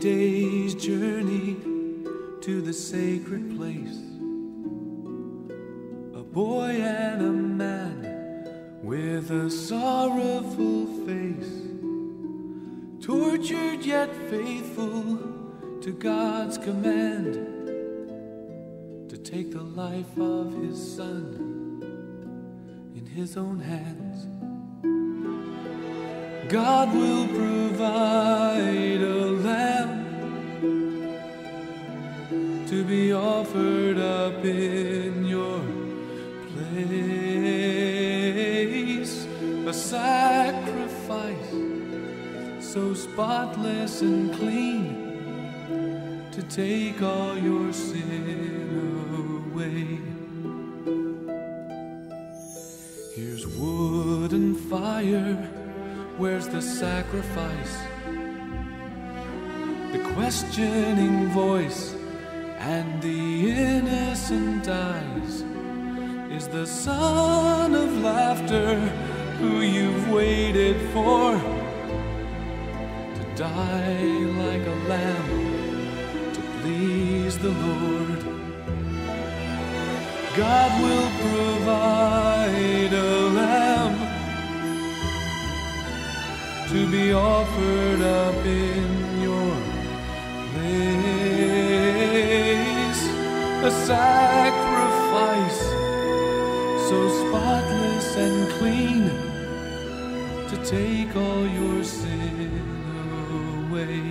day's journey to the sacred place. A boy and a man with a sorrowful face, tortured yet faithful to God's command, to take the life of his son in his own hands. God will provide a lamb to be offered up in your place, a sacrifice so spotless and clean, to take all your sin away. Here's wood and fire, where's the sacrifice? The questioning voice and the innocent eyes. Is the son of laughter who you've waited for to die like a lamb to please the Lord? God will provide a lamb to be offered up in your place, a sacrifice so spotless and clean, to take all your sin away.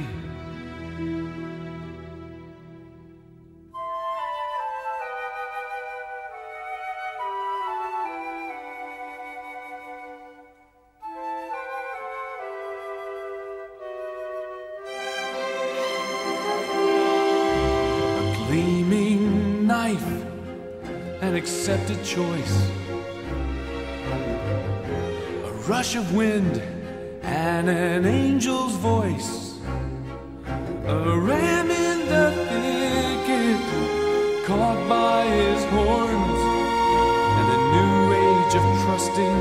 Gleaming knife, an accepted choice, a rush of wind and an angel's voice, a ram in the thicket caught by his horns, and a new age of trusting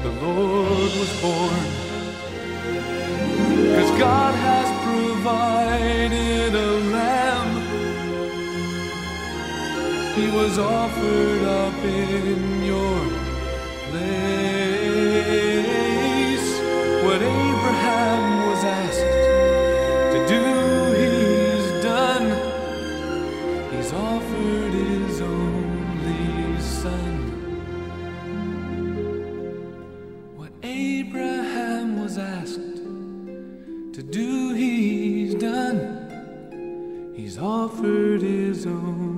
the Lord was born. 'Cause God has provided a lamb, he was offered up in your place. What Abraham was asked to do, he's done. He's offered his only son. What Abraham was asked to do, he's done. He's offered his own